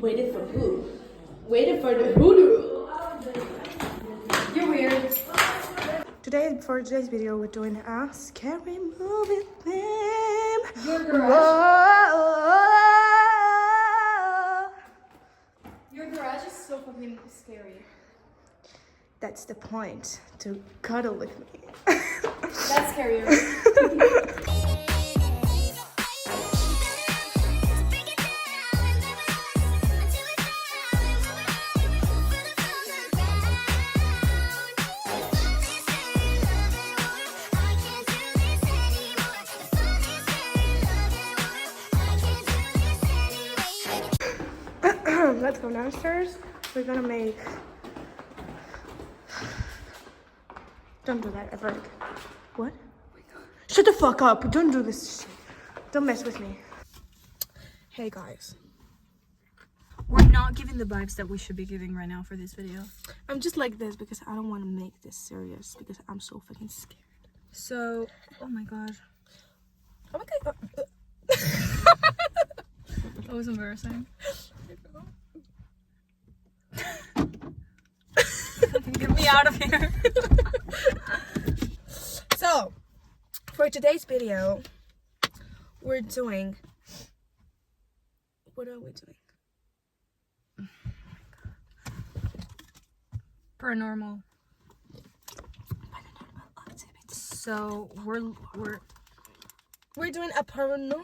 Waited for who? Waited for the hoodoo. You're weird. For today's video, we're doing a scary movie theme. Your garage. Your garage is so fucking scary. That's the point, to cuddle with me. That's scarier. Let's go downstairs. We're gonna make... Don't do that ever. What? Shut the fuck up. Don't do this shit. Don't mess with me. Hey guys. We're not giving the vibes that we should be giving right now for this video. I'm just like this because I don't want to make this serious because I'm so fucking scared. So, oh my god. Oh my god. That was embarrassing. Get me out of here. So, for today's video, we're doing... What are we doing? Paranormal activity. So we're doing a paranormal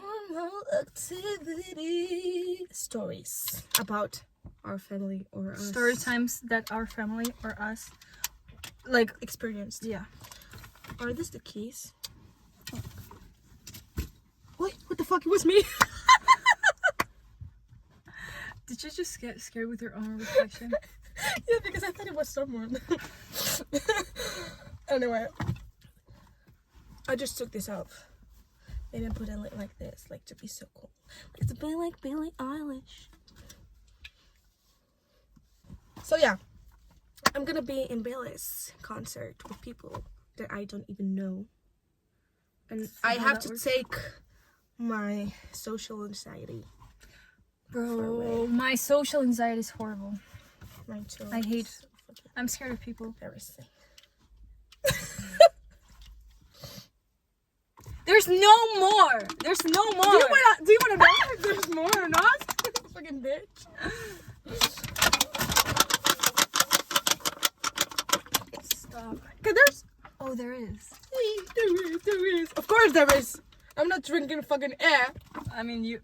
activity stories about our family or us. story times that our family or us like Experienced. yeah. Are this the keys? Wait, what the fuck? It was me. Did you just get scared with your own reflection? Yeah, because I thought it was someone. Anyway, I just took this off. Maybe I put it like this, like to be so cool, like to be like Billie Eilish. So yeah, I'm gonna be in Billie's concert with people that I don't even know, and I have to take my social anxiety. Bro, my social anxiety is horrible. Mine too. I hate. I'm scared of people. Embarrassing. There's no more. There's no more. Do you wanna know if there's more or not? Fucking bitch. Stop. Cause there's... Oh, there is. There is. Of course there is. I'm not drinking fucking air. I mean, you.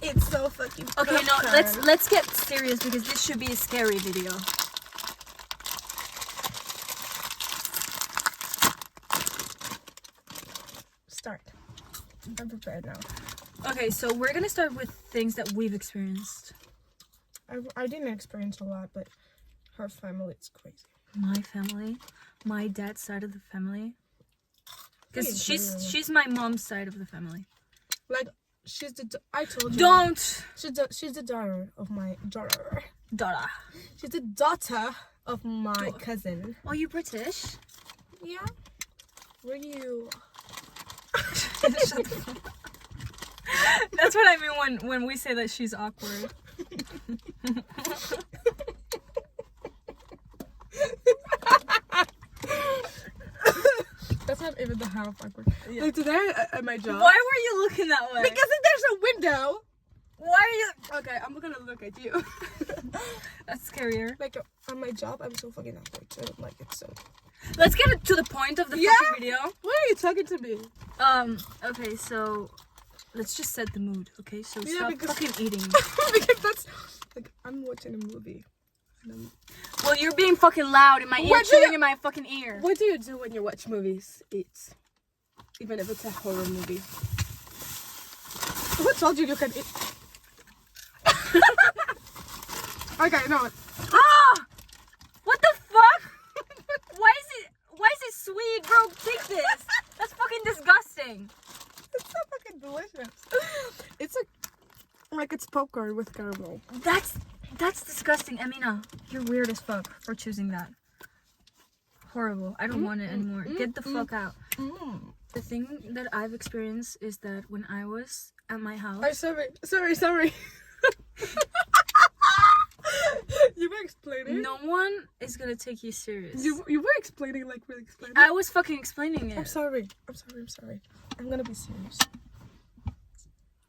It's so fucking... Okay, no. Let's get serious because this should be a scary video. Start. I'm prepared now. Okay, so we're gonna start with things that we've experienced. I didn't experience a lot, but her family is crazy. My family, my dad's side of the family, because Hey, she's my mom's side of the family. Like, she's the... I told you. Don't. She's the daughter of my... Daughter. Dada. She's the daughter of my cousin. Are you British? Yeah. Were you... That's what I mean when we say that she's awkward. That's not even the half awkward. Yeah. Like today at my job. Why were you looking that way? Because there's a window. Why are you? Okay, I'm gonna look at you. That's scarier. Like on my job, I'm so fucking awkward. So I don't like it. So. Let's get to the point of the fucking video. Why are you talking to me? Okay, so let's just set the mood. Okay, so Yeah, stop because- fucking eating. Because that's like I'm watching a movie. Well, you're being fucking loud in my ear, What do chewing you- in my fucking ear. What do you do when you watch movies? Eat. Even if it's a horror movie. Who told you can eat? Okay, no. Ah! What the fuck? Why is it sweet, bro? Take this. That's fucking disgusting. It's so fucking delicious. It's like it's popcorn with caramel. That's disgusting, Amina. You're weird as fuck for choosing that. Horrible. I don't want it anymore. Get the fuck out. The thing that I've experienced is that when I was at my house. Sorry. You were explaining. No one is gonna take you serious. You were explaining, like really explaining. I was fucking explaining it. I'm sorry. I'm gonna be serious.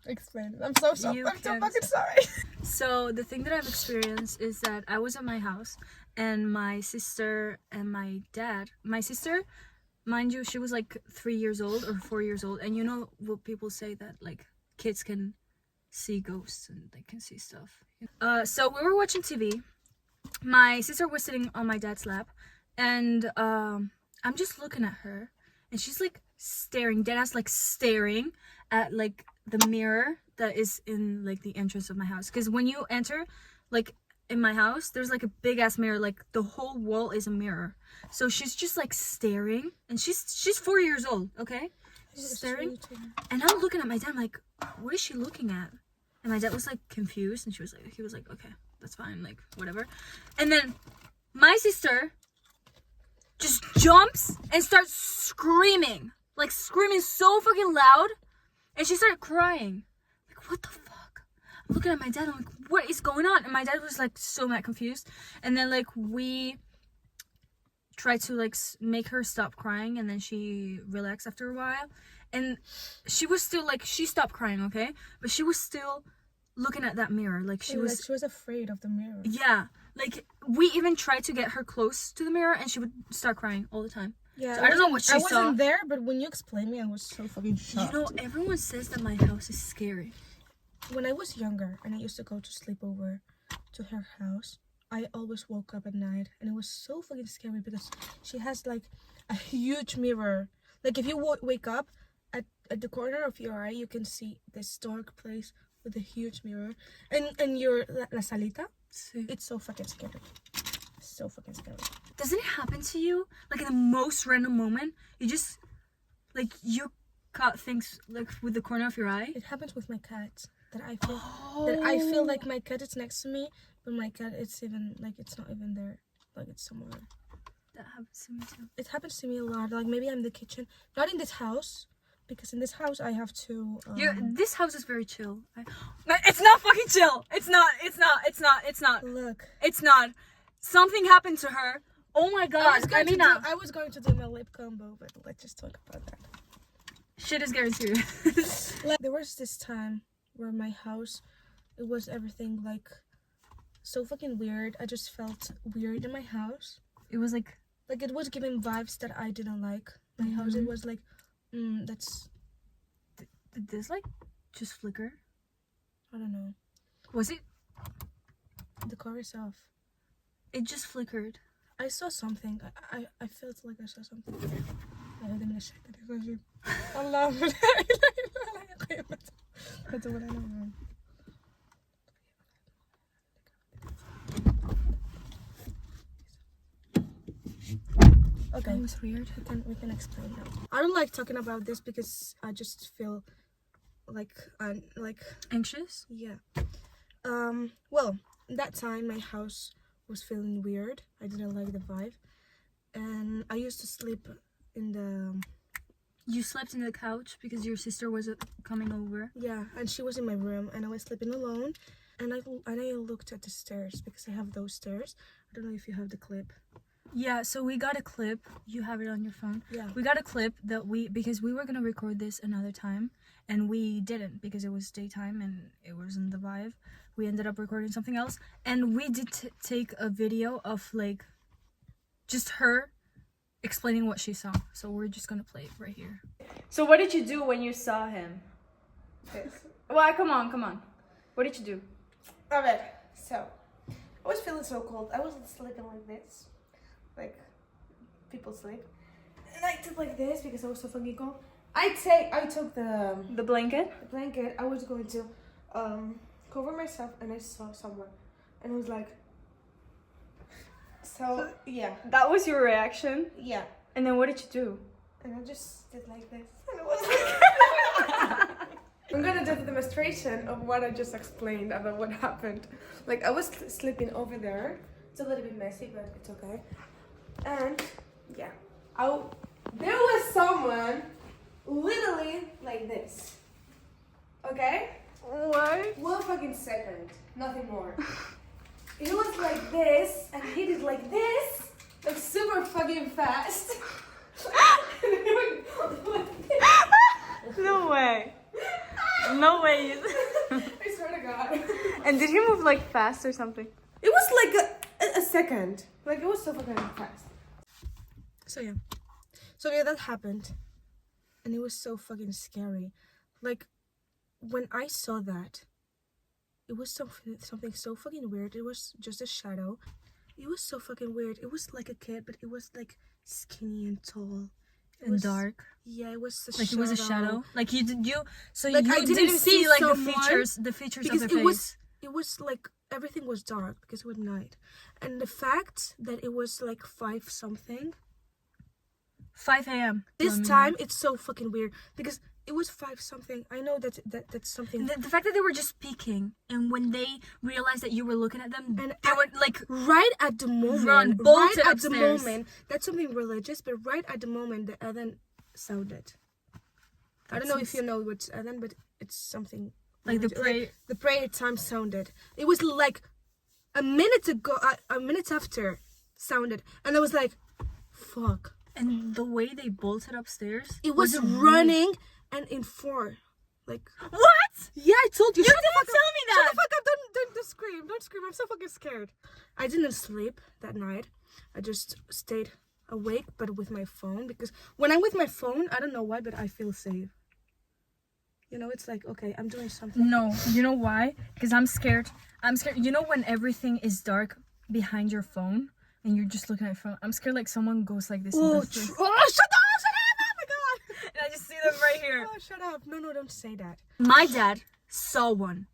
Explain it. I'm so sorry. I'm so fucking sorry. So the thing that I've experienced is that I was at my house and my sister and my dad. My sister, mind you, she was like 3 years old or 4 years old, and you know what people say that like kids can see ghosts and they can see stuff. So we were watching TV. My sister was sitting on my dad's lap, and I'm just looking at her, and she's like staring, deadass like staring at like the mirror that is in like the entrance of my house. Because when you enter, like in my house, there's like a big ass mirror, like the whole wall is a mirror. So she's just like staring, and she's 4 years old, okay? She's staring, and I'm looking at my dad, I'm like, what is she looking at? And my dad was like confused, and he was like, okay, that's fine, like whatever. And then my sister just jumps and starts screaming, like screaming so fucking loud, and she started crying. Like, what the fuck? I'm looking at my dad, I'm like, what is going on? And my dad was like so mad confused. And then like we tried to like make her stop crying, and then she relaxed after a while, and she was still like, she stopped crying, okay, but she was still looking at that mirror, like she was afraid of the mirror. Yeah, like we even tried to get her close to the mirror, and she would start crying all the time. Yeah, so I don't know what she saw. I wasn't there, but when you explained me, I was so fucking shocked. You know, everyone says that my house is scary. When I was younger and I used to go to sleep over to her house, I always woke up at night, and it was so fucking scary because she has like a huge mirror. Like if you wake up at the corner of your eye, you can see this dark place with a huge mirror, and your la salita. Sí. It's so fucking scary. So fucking scary. Doesn't it happen to you? Like in the most random moment, you just like you caught things like with the corner of your eye. It happens with my cat. That I feel like my cat is next to me, but my cat it's not even there. Like it's somewhere. That happens to me too. It happens to me a lot. Like maybe I'm in the kitchen, not in this house, because in this house I have to. This house is very chill. It's not fucking chill. It's not. Look. It's not. Something happened to her. Oh my god. I was going to do my lip combo, but let's just talk about that. Shit is getting serious. Like, there was this time where my house, it was everything like so fucking weird. I just felt weird in my house. It was like it was giving vibes that I didn't like. My house, it was like, that's. Did this like just flicker? I don't know. Was it? The car is off. It just flickered. I saw something. I felt like I saw something. Allah. That's what I know. Okay. That was weird. We can explain now. I don't like talking about this because I just feel like I'm like anxious. Yeah. Well, that time my house was feeling weird. I didn't like the vibe, and I used to sleep in the. You slept in the couch because your sister was coming over. Yeah, and she was in my room, and I was sleeping alone. And I looked at the stairs because I have those stairs. I don't know if you have the clip. Yeah, so we got a clip. You have it on your phone. Yeah. We got a clip that because we were gonna record this another time, and we didn't because it was daytime and it wasn't the vibe. We ended up recording something else, and we did take a video of like just her explaining what she saw. So we're just gonna play it right here. So what did you do when you saw him? Well, come on. What did you do? Alright, so I was feeling so cold. I was sleeping like this, like people sleep, and I took like this because I was so fucking cold. I took the blanket. I was going to cover myself, and I saw someone, and I was like, so yeah. That was your reaction? Yeah. And then what did you do? And I just did like this, and it was like. I'm gonna do the demonstration of what I just explained about what happened. Like, I was sleeping over there. It's a little bit messy, but it's okay. And yeah, there was someone literally like this. Okay? What? 1 fucking second. Nothing more. It was like this, and he did like this, like super fucking fast. No way. No way. I swear to God. And did he move like fast or something? It was like a second. Like it was so fucking fast. So yeah, that happened. And it was so fucking scary. Like when I saw that, it was something so fucking weird. It was just a shadow. It was so fucking weird. It was like a kid, but it was like skinny and tall. It And was dark. Yeah, it was a Like shadow. it was a shadow. Like so Like, you I didn't see like the someone features because of the face. it was like everything was dark because it was night, and the fact that it was like 5 something 5 a.m. this time, it's so fucking weird because it was 5 something. I know that's something. The fact that they were just peeking, and when they realized that you were looking at them, And they were like right at the moment, bolted right at the upstairs. moment, that's something religious, but right at the moment the adhan sounded. I don't know if you know what's adhan, but it's something like the religious. prayer. Like, the prayer time sounded. It was like a minute ago, a minute after sounded, and I was like, fuck. And the way they bolted upstairs, It was really- running and in 4. Like, What? yeah, I told you. You Shut the didn't fuck up. tell me Shut that. the fuck up. Don't scream. Don't scream. I'm so fucking scared. I didn't sleep that night. I just stayed awake, but with my phone. Because when I'm with my phone, I don't know why, but I feel safe. You know, it's like, okay, I'm doing something. No, you know why? Because I'm scared. I'm scared. You know when everything is dark behind your phone and you're just looking at your phone? I'm scared like someone goes like this. Oh, and does this. shut up. Shut up. Oh my God. And I just see them right here. Oh, shut up. No, don't say that. My dad saw one.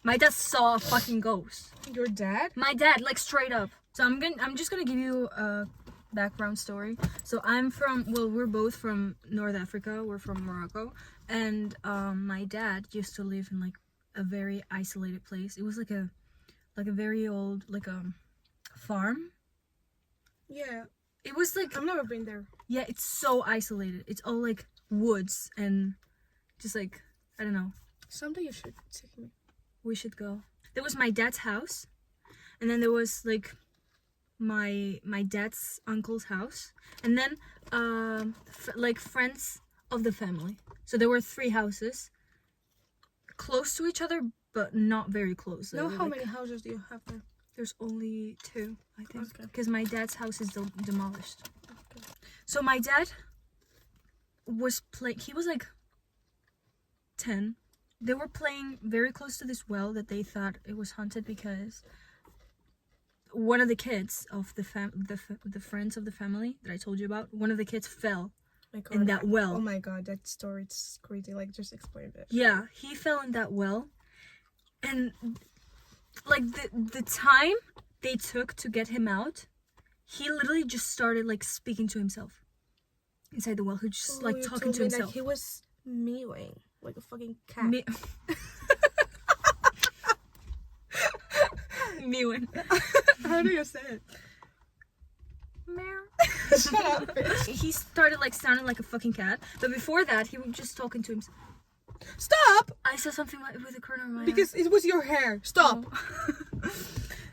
My dad saw a fucking ghost. Your dad? My dad, like straight up. So I'm just gonna give you a background story. So we're both from North Africa. We're from Morocco, and my dad used to live in like a very isolated place. It was like a very old farm. Yeah. It was like I've never been there. yeah, it's so isolated. It's all like woods and just like I don't know. Someday you should take me. We should go. There was my dad's house, and then there was like my dad's uncle's house, and then like friends of the family. So there were 3 houses close to each other, but not very close. Now, how many houses do you have there? There's only 2, I think, Okay. because my dad's house is demolished. Okay. So my dad was playing. He was like 10. They were playing very close to this well that they thought it was haunted because one of the kids of the friends of the family that I told you about, one of the kids fell in that well. Oh my God, that story, it's crazy. Like, just explain it. Yeah, he fell in that well, and like the time they took to get him out, he literally just started like speaking to himself inside the well. He just like You talking told to me himself. that he was mewing like a fucking cat. Mewing. How do you say it? Meow. Shut up. He started like sounding like a fucking cat, but before that he was just talking to himself. Stop! I said something with a corner of my eye. Because it was your hair. Stop. Oh.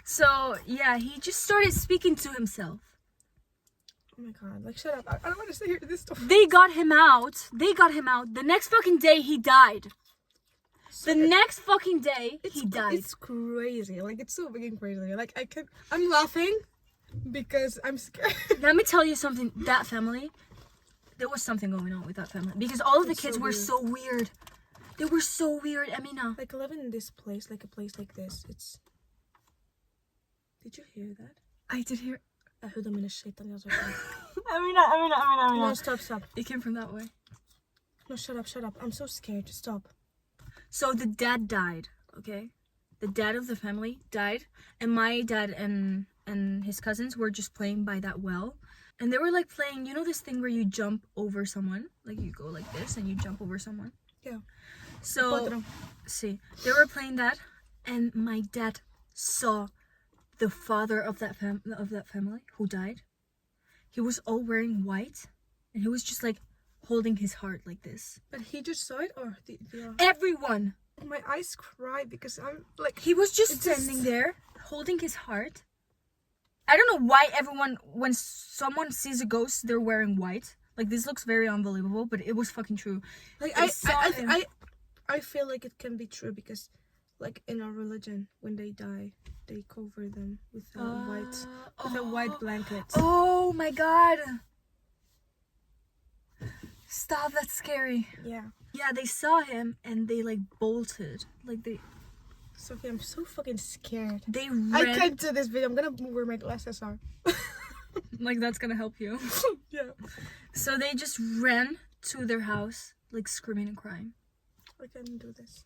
So yeah, he just started speaking to himself. Oh my God, like shut up. I don't want to hear this story. They got him out. The next fucking day he died. The next fucking day he died. It's crazy. Like, it's so fucking crazy. Like, I'm laughing because I'm scared. Let me tell you something. That family, there was something going on with that family because all of the kids were so weird. They were so weird, Amina. Like, living in this place, like a place like this, it's... Did you hear that? I did hear. أعوذ من الشيطان الرجيم. Amina. No, stop. It came from that way. No, shut up. I'm so scared. Stop. So the dad died, okay? The dad of the family died, and my dad and his cousins were just playing by that well. And they were like playing, you know this thing where you jump over someone? Like you go like this and you jump over someone? Yeah. So, see, they were playing that, and my dad saw the father of that family who died. He was all wearing white, and he was just like holding his heart like this. But he just saw it, or the Everyone. my eyes cry because I'm like He was just standing there holding his heart. I don't know why everyone, when someone sees a ghost, they're wearing white. Like, this looks very unbelievable, but it was fucking true. Like I feel like it can be true because, like, in our religion, when they die, they cover them with a white blanket. Oh my god. Stop, that's scary. Yeah. Yeah, they saw him and they like bolted. Like Sophie, I'm so fucking scared. they ran. I can't do this video. I'm gonna move where my glasses are. Like, that's gonna help you. Yeah. So they just ran to their house, like screaming and crying. I can't do this.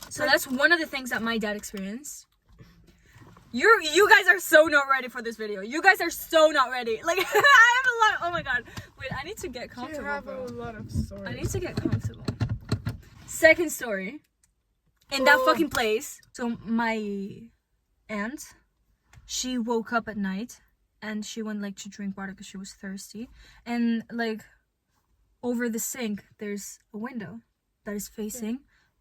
So that's one of the things that my dad experienced. You guys are so not ready for this video. You guys are so not ready. Like, I have a lot. Oh my god. Wait, I need to get comfortable. You have bro. a lot of stories. I need to get comfortable. Second story. In that fucking place. So my aunt, she woke up at night and she went like to drink water because she was thirsty. And like over the sink, there's a window that is facing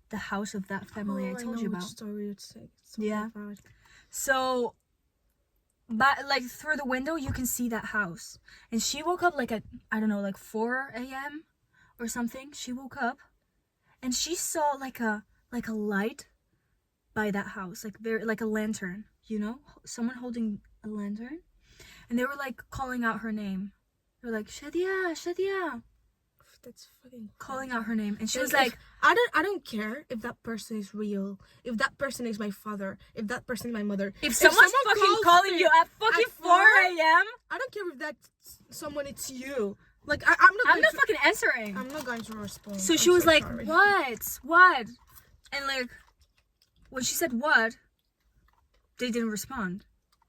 the house of that family I told you about. Story it's Yeah. about. So, but like through the window, you can see that house. And she woke up like at, I don't know, like 4 a.m. or something. She woke up and she saw like a light by that house, like there, like a lantern, you know, someone holding a lantern, and they were like calling out her name. They were like, Shadia, Shadia. That's fucking Calling out her name, and she was Like, like, I don't care if that person is real, if that person is my father, if that person is my mother. if someone's someone fucking calls calling me you at fucking at 4 a.m., I don't care if that's someone, it's you. Like I'm going not to, fucking answering. I'm not going to respond. So I'm she was like, sorry. what? And like, when she said what, they didn't respond.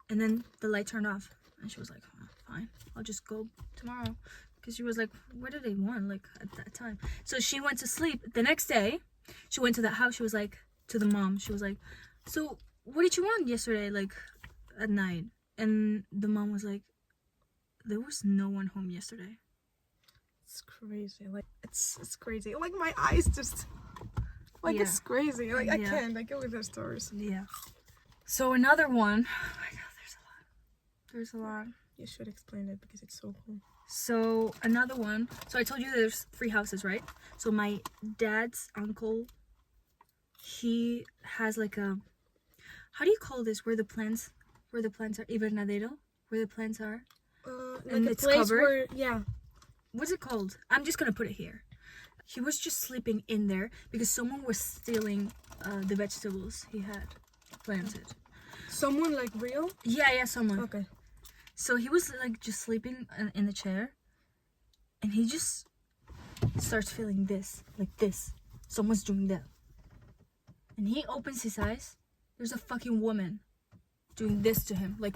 And then the light turned off. And she was like, oh, fine, I'll just go tomorrow. Because she was like, what do they want, like, at that time? So she went to sleep. The next day, she went to that house. She was like, to the mom, she was like, so what did you want yesterday, like, at night? And the mom was like, there was no one home yesterday. It's crazy. Like, it's crazy. Like, my eyes just... Like, Yeah. it's crazy. Like, I Yeah. can't. I go with those stories. Yeah. So another one. Oh my god, there's a lot. You should explain it because it's so cool. So another one. So I told you there's 3 houses, right? So my dad's uncle, he has like a, how do you call this? Where the plants are, invernadero, where the plants are. Like a it's place covered? where, yeah. What's it called? I'm just gonna put it here. He was just sleeping in there because someone was stealing the vegetables he had planted. Someone like real? Yeah, someone. Okay. So he was like just sleeping in the chair, and he just starts feeling this, like this. Someone's doing that. And he opens his eyes. There's a fucking woman doing this to him, like.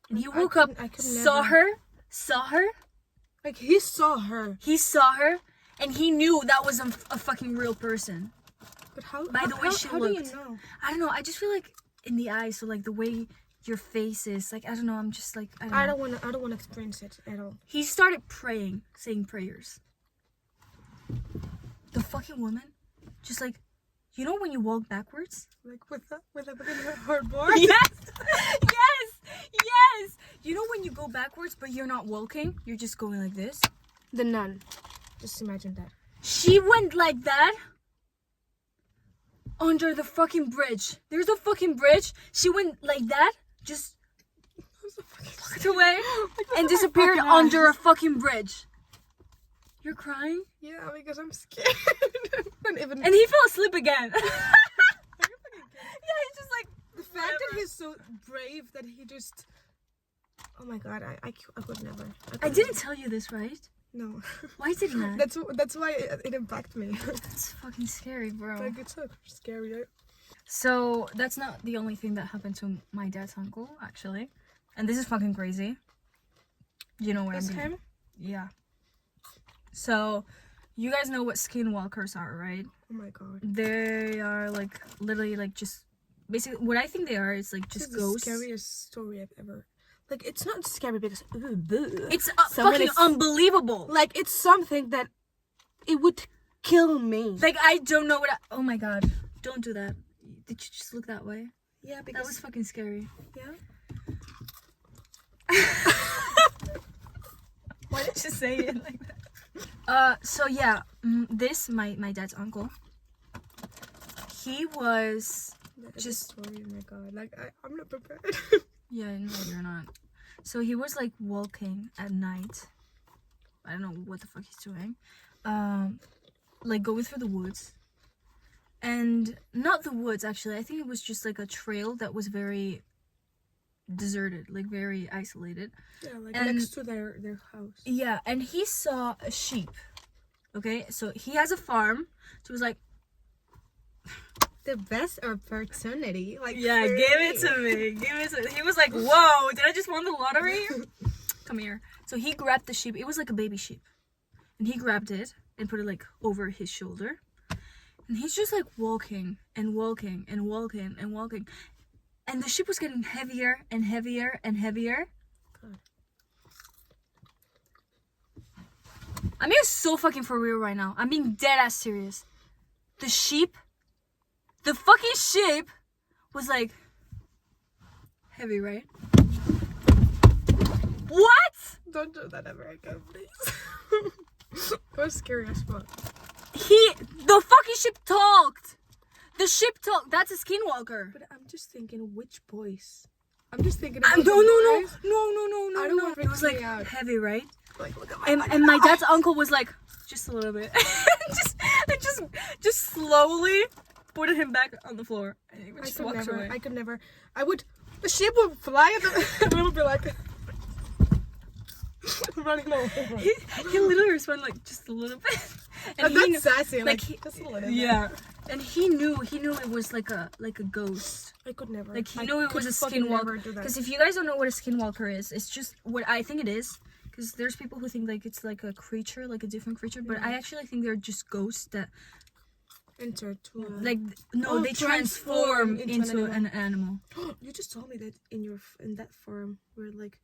And he woke up, saw her. Like, he saw her. He saw her, and he knew that was a fucking real person. But how? By the way she how looked. do you know? I don't know. I just feel like in the eyes, so like the way your face is, like, I don't know. I'm just like, I don't know. I don't want to experience it at all. He started praying, saying prayers. The fucking woman, just like, you know when you walk backwards? Like with a hardboard. Yes! You know when you go backwards, but you're not walking? You're just going like this? The nun. Just imagine that. She went like that under the fucking bridge. There's a fucking bridge. She went like that, just walked away and disappeared under a fucking bridge. You're crying? Yeah, because I'm scared. And he fell asleep again. Yeah, he's just like, the fact that he's so brave that he just... Oh my god, I could never. I didn't tell you this, right? No. Why didn't I? That's why it impacted me. That's fucking scary, bro. Like, it's so scary. Right? So that's not the only thing that happened to my dad's uncle, actually. And this is fucking crazy. You know what I mean? Him? Yeah. So, you guys know what Skinwalkers are, right? Oh my god. They are like literally like just basically what I think they are is like just This is ghosts. the scariest story I've ever. like it's not scary because It's someone fucking is- unbelievable. like it's something that it would kill me. Like I don't know what. Oh my god! Don't do that. Did you just look that way? Yeah, because That was fucking scary. yeah. Why did you say it like that? So yeah, this my dad's uncle. He was just story. Oh my god! Like I'm not prepared. yeah, no, you're not. So he was like walking at night. I don't know what the fuck he's doing. Like going through the woods. And not the woods actually. I think it was just like a trail that was very deserted, like very isolated. Yeah, like And- next to their house. Yeah, and he saw a sheep. Okay, so he has a farm. So he was like, The best opportunity. Like yeah, for give me. it to me. Give it to me. He was like, whoa, did I just win the lottery? Come here. So he grabbed the sheep. It was like a baby sheep. And he grabbed it and put it like over his shoulder. And he's just like walking and walking and walking and walking. And the sheep was getting heavier and heavier and heavier. God. I'm being so fucking for real right now. I'm being dead ass serious. The fucking sheep was like heavy, right? What? Don't do that ever again, please. That was scary as fuck. The fucking sheep talked. The sheep talked. That's a skinwalker. But I'm just thinking, which voice? I'm just thinking. No. about the voice. I don't No. want It was like me out. heavy, right? Like, look at And my dad's uncle was like, just a little bit. just slowly put him back on the floor. And he just walked away. I could never. I would. The sheep would fly at the. And we would be like. Running away. He literally responded like just a little bit. And he that's sassy. Like, he- just a little bit. yeah. And he knew it was like a ghost. I could never. Like he I knew it was could a fucking never skinwalker. do that. Because if you guys don't know what a skinwalker is, it's just what I think it is. Because there's people who think like it's like a creature, like a different creature, but I actually think they're just ghosts that Enter to. like no, Oh, they transform into an into an animal. You just told me that in that farm were like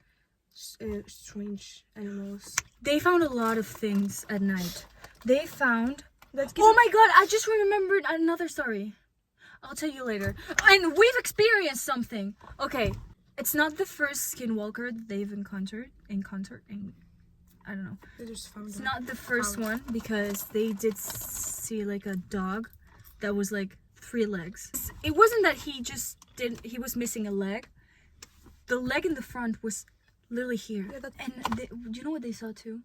strange animals. They found a lot of things at night. They found. Let's Oh my god! I just remembered another story. I'll tell you later. And we've experienced something. Okay, it's not the first skinwalker that they've encountered. I don't know. They just found It's them. not the first one because they did see like a dog that was like 3 legs. It wasn't that he was missing a leg. The leg in the front was literally here. Yeah, And do you know what they saw too?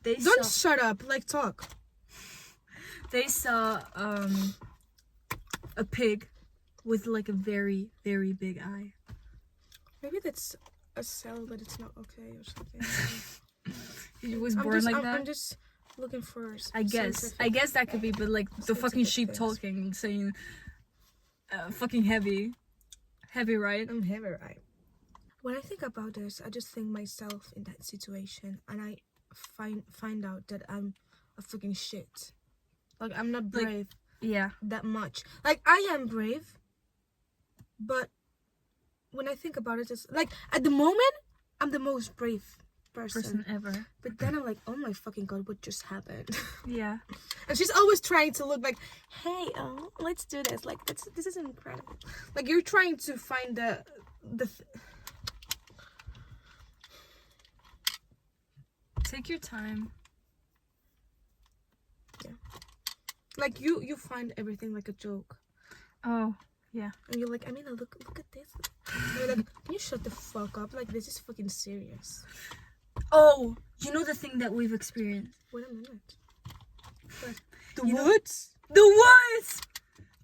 They Don't saw shut up. Like talk. they saw a pig with like a very, very big eye. Maybe that's a cell, but it's not okay or something. He was born like that. I'm just looking for. I guess that could be, but like the fucking sheep things. talking, saying, fucking heavy, right? I'm heavy, right? When I think about this, I just think myself in that situation, and I find out that I'm a fucking shit. Like I'm not Like, brave Yeah. that much. Like I am brave, but when I think about it, it's like at the moment I'm the most brave person. Ever. But then I'm like, oh my fucking god, what just happened? Yeah. And she's always trying to look like, hey, let's do this. Like this is incredible. Like you're trying to find the Take your time. like you find everything like a joke. Oh, yeah. And you're like, I mean, look at this. And you're like, can you shut the fuck up? Like this is fucking serious. Oh, you know the thing that we've experienced? Wait a minute. The woods? The woods!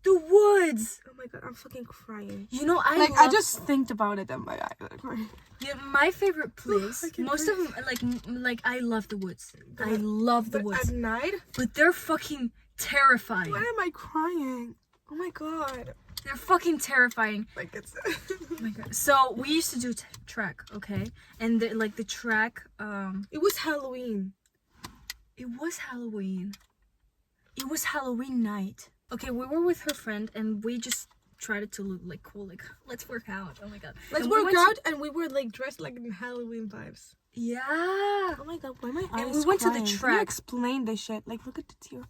The woods! Oh my god, I'm fucking crying. You know, I love- just think about it and my eye like crying. Yeah, my favorite place. I can't Most of them, like I love the woods. I love the But woods, at night, but they're fucking terrifying. why am I crying? Oh my god. They're fucking terrifying. Like it's Oh my god. So we used to do track, okay, and the track. it was Halloween. It was Halloween. It was Halloween night. Okay, we were with her friend, and we just tried to look like cool, like let's work out. Oh my god, Let's And we work went out, and we were like dressed like in Halloween vibes. Yeah. Oh my god, why my eyes? And we went to the crying? Can you track. explain this shit. Like, look at the tear.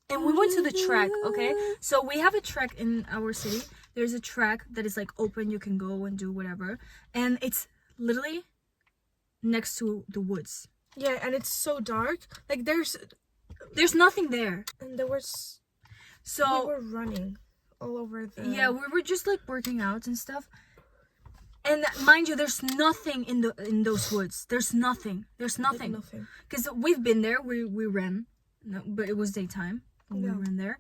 And we went to the track, okay? So we have a track in our city. There's a track that is like open, you can go and do whatever. And it's literally next to the woods. Yeah, and it's so dark. Like there's nothing there. and there was we So were running all over the yeah, we were just like working out and stuff. And mind you, there's nothing in those woods. There's nothing. There's nothing. Nothing. Because we've been there. We ran, no, but it was daytime when we ran there.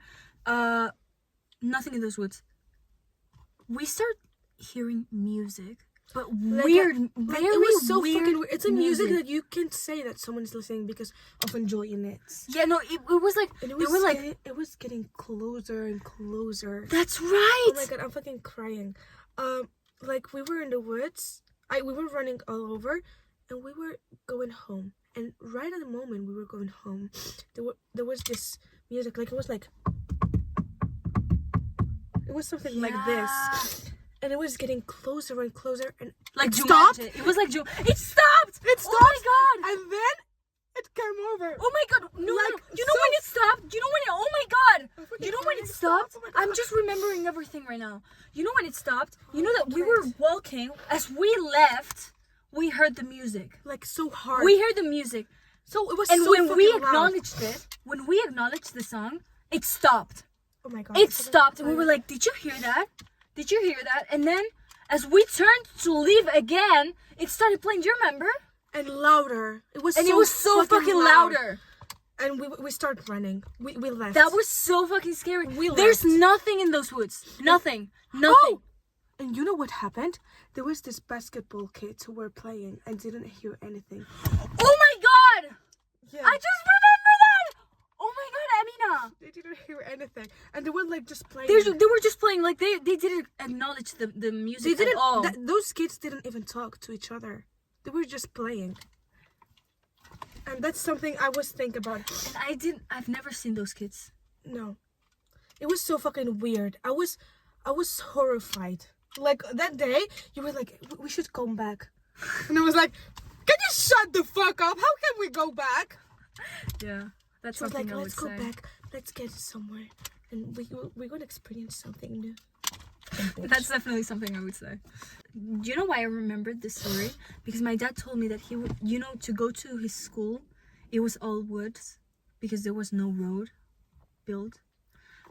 Nothing in those woods. We start hearing music, but weird, Like, very it was so weird. fucking weird. It's a music that you can say that someone's listening because of enjoying it. Yeah, no, it was like And it they was were like, it was getting closer and closer. that's right. Oh my god, I'm fucking crying. Like we were in the woods. We were running all over, and we were going home. And right at the moment we were going home, there was this music. Like it was something like this, and it was getting closer and closer. And Like it Jumanji. stopped. It was like it stopped. It Oh my god. and then it came over. Oh my god. No, Like, no. You know so- when it stopped? You know when it? Oh my god. fucking You know when it crying. stopped? Oh my God. I'm just remembering everything right now. You know when it stopped? You know that we were walking. As we left, we heard the music. Like so hard. We heard the music. so it was And so when we fucking loud. acknowledged the song, it stopped. Oh my god. It stopped, and we were like, "Did you hear that? Did you hear that?" And then, as we turned to leave again, it started playing. Do you remember? and louder. It was And so it was so fucking loud. louder. And we started running. We left. That was so fucking scary. We There's left. nothing in those woods. Nothing. Nothing. Oh! And you know what happened? There was this basketball kids who were playing and didn't hear anything. Oh my god! Yeah. I just remember that! Oh my god, Amina! They didn't hear anything. And they were like just playing. They were just playing, like they didn't acknowledge the music They didn't at all. those kids didn't even talk to each other. They were just playing. And that's something I was thinking about. And I've never seen those kids. No. It was so fucking weird. I was horrified. Like that day, you were like, we should come back. And I was like, can you shut the fuck up? How can we go back? Yeah. That's She was something like, I would let's go say. back. Let's get somewhere. And we're going to experience something new. That's definitely something I would say. Do you know why I remembered this story? Because my dad told me that he would, to go to his school, it was all woods because there was no road built.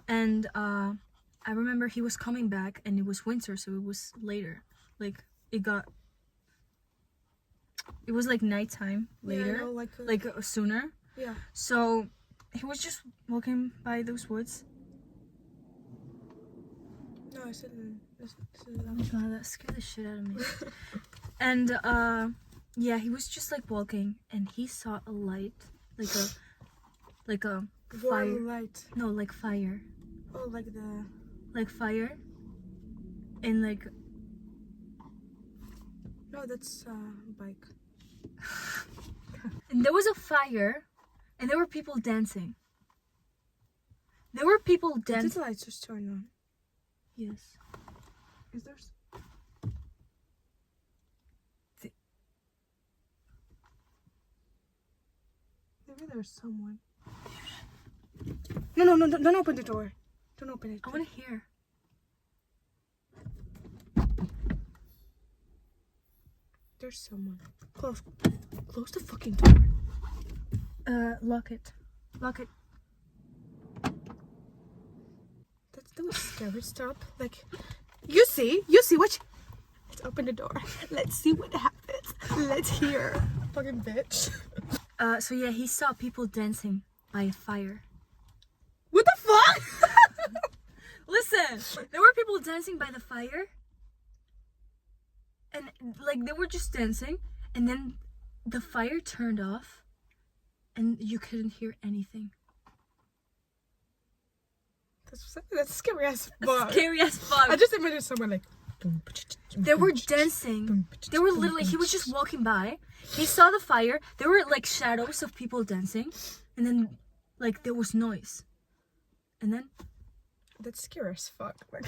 And I remember he was coming back and it was winter, so it was later. Like it was like nighttime later, Yeah, I know, like sooner. yeah. So he was just walking by those woods. No, I said Oh my god, that scared the shit out of me. And yeah, he was just like walking and he saw a light, like a fire. warm light. No, like fire. Oh, like the. Like fire. And like No, that's bike. and there was a fire and there were people dancing. There were people Did dancing. the lights just turn on? Yes. Is there? Maybe there's someone. No, don't open the door. Don't open it. I want to hear. There's someone. Close the fucking door. Lock it. Lock it. That was scary. Stop. Like, you see what? Let's open the door. Let's see what happens. Let's hear. Fucking bitch. So yeah, he saw people dancing by a fire. What the fuck? Listen, there were people dancing by the fire. And like they were just dancing and then the fire turned off and you couldn't hear anything. That's scary as fuck. Scary as fuck. I just imagine someone like. They were dancing. They were literally, he was just walking by. He saw the fire. There were like shadows of people dancing. And then like there was noise. And then That's scary as fuck. Like,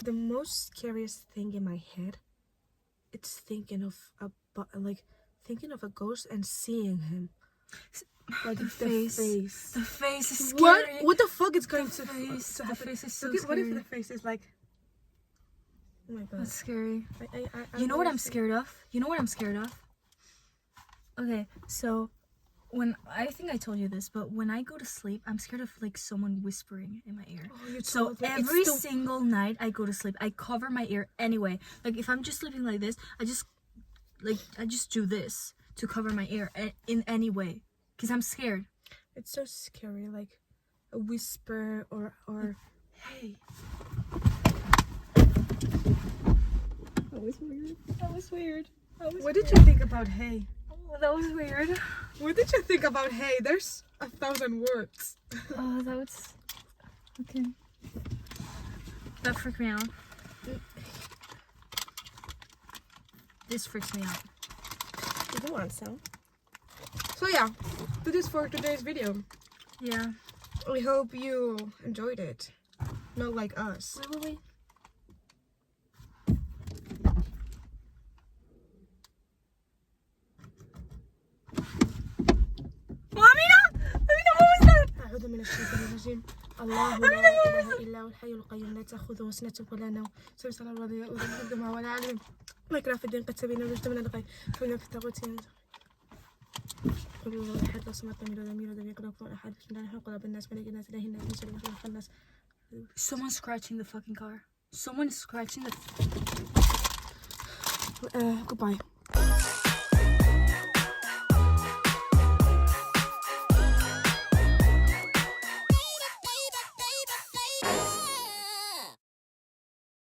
The most scariest thing in my head, it's thinking of a ghost and seeing him. Like The face. The face is What? scary. What the fuck is going to face. happen? The face is so Look at, what scary. if the face is like? Oh my god. That's scary. I You know what I'm scared. scared of? You know what I'm scared of? Okay, so I think I told you this, but when I go to sleep, I'm scared of like someone whispering in my ear. Oh, you So told me. It's every still- single night I go to sleep, I cover my ear anyway. Like if I'm just sleeping like this, I just do this to cover my ear in any way, cause I'm scared. It's so scary, like a whisper or hey. That was weird. That was weird. That was What did you think about hey? Oh, that was weird. What did you think about hey? There's 1,000 words. Oh, that was okay. That freaked me out. This freaks me out. You don't want some. So yeah, that is for today's video. Yeah. We hope you enjoyed it. Not like us. Wait. أعوذ من الشيطان الرجيم. الله لا إله إلا هو الحي القيوم لا تأخذه سنة ولا نوم سبحان الله الذي يؤذي ولا علم ما يكره في الدين قد تبين الرشد من الغي فإن في التغوت قل هو أحد لا صمت لم يلد ولم يولد ولم يكن له أحد بسم الله الرحمن الرحيم قل بالناس ملك الناس إله الناس من شر الوسواس الخناس. Someone's scratching the fucking car. Someone is scratching the. Goodbye.